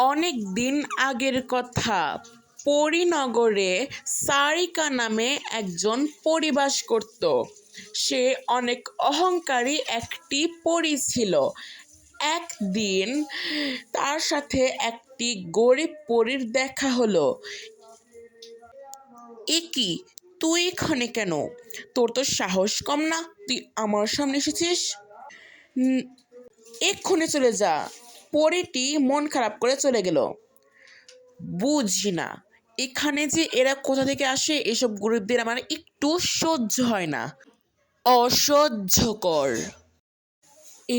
অনেক দিন আগের কথা। পরীনগরে সারিকা নামে একজন পরী বাস করত। সে অনেক অহংকারী একটি পরী ছিল। একদিন তার সাথে একটি গরিব পরীর দেখা হলো। এ কি, তুই এখানে কেন? তোর তো সাহস কম না, তুই আমার সামনে এসেছিস? এক্ষুনি চলে যা। পরীটি মন খারাপ করে চলে গেল। বুঝি না, এখানে যে এরা কোথা থেকে আসে, এসব গরিবদের আমার একটু সহ্য হয় না, অসহ্যকর।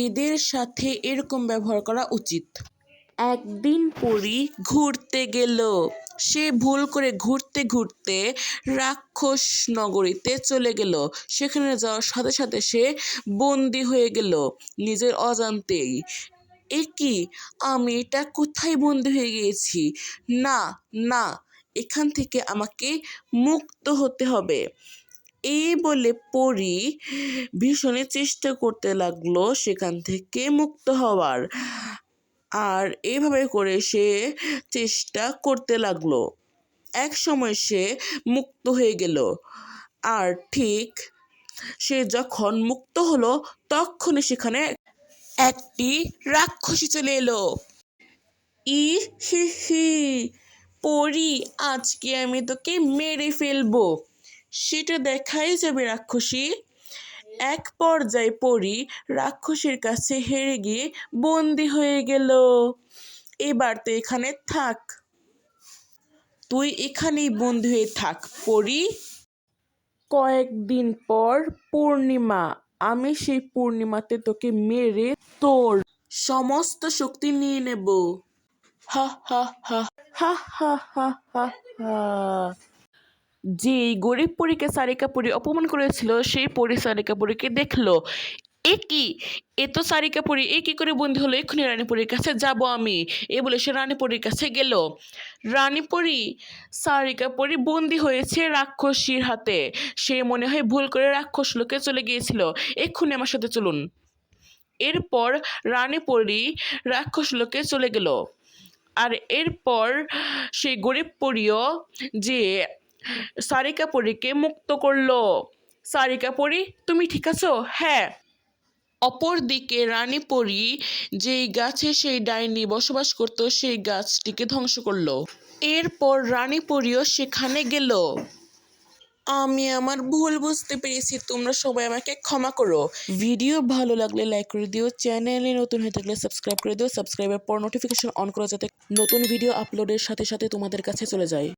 এদের সাথে এরকম ব্যবহার করা উচিত। একদিন পরী ঘুরতে গেল। সে ভুল করে ঘুরতে ঘুরতে রাক্ষস নগরীতে চলে গেল। সেখানে যাওয়ার সাথে সাথে সে বন্দি হয়ে গেল নিজের অজান্তেই। এ কি, আমি এটা কোথায় বন্দি হয়ে গিয়েছি? না না, এখান থেকে আমাকে মুক্ত হতে হবে। এই বলে পরী ভীষণই চেষ্টা করতে লাগলো সেখান থেকে মুক্ত হওয়ার। আর এইভাবে করে সে চেষ্টা করতে লাগলো। এক সময় সে মুক্ত হয়ে গেল। আর ঠিক সে যখন মুক্ত হলো, তখনই সেখানে একটি রাক্ষসী চলে এলো। ই হি হি, পরী, আজকে আমি তোকে মেরে ফেলবো। সেটা দেখাই যাবে রাক্ষসী। এক পর্যায়ে পরী রাক্ষসীর কাছে হেরে গিয়ে বন্দি হয়ে গেল। এবার তো এখানে থাক, তুই এখানেই বন্দি হয়ে থাক পরী। কয়েকদিন পর পূর্ণিমা। আমি সেই পূর্ণিমাতে তোকে মেরে তোর সমস্ত শক্তি নিয়ে নেব। হা হা হা হা হা হা হা হা। যে গরিব পরীকে সারিকা পরী অপমান করেছিল, সেই পরী সারিকা পরীকে দেখলো। এ কি, এ তো সারিকা পরী, এ কি করে বন্দি হলো? এক্ষুনি রানীপরীর কাছে যাব আমি। এ বলে সে রানীপরীর কাছে গেল। রানীপরী, সারিকা পরী বন্দি হয়েছে রাক্ষসীর হাতে। সে মনে হয় ভুল করে রাক্ষস লোকে চলে গিয়েছিল। এক্ষুনি আমার সাথে চলুন। এরপর রানীপরী রাক্ষস লোকে চলে গেল। আর এরপর সেই গরিব পরীও যে সারিকা পরীকে মুক্ত করলো। সারিকা পরী, তুমি ঠিক আছো? হ্যাঁ। অপরদিকে রানীপরী যেই গাছে সেই ডাইনি বসবাস করত, সেই গাছটিকে ধ্বংস করলো। এরপর রানীপরীও সেখানে গেল। আমি আমার ভুল বুঝতে পেরেছি, তোমরা সবাই আমাকে ক্ষমা করো। ভিডিও ভালো লাগলে লাইক করে দিও, চ্যানেলে নতুন হয়ে থাকলে সাবস্ক্রাইব করে দিও। সাবস্ক্রাইবের পর নোটিফিকেশন অন করো, যাতে নতুন ভিডিও আপলোডের সাথে সাথে তোমাদের কাছে চলে যায়।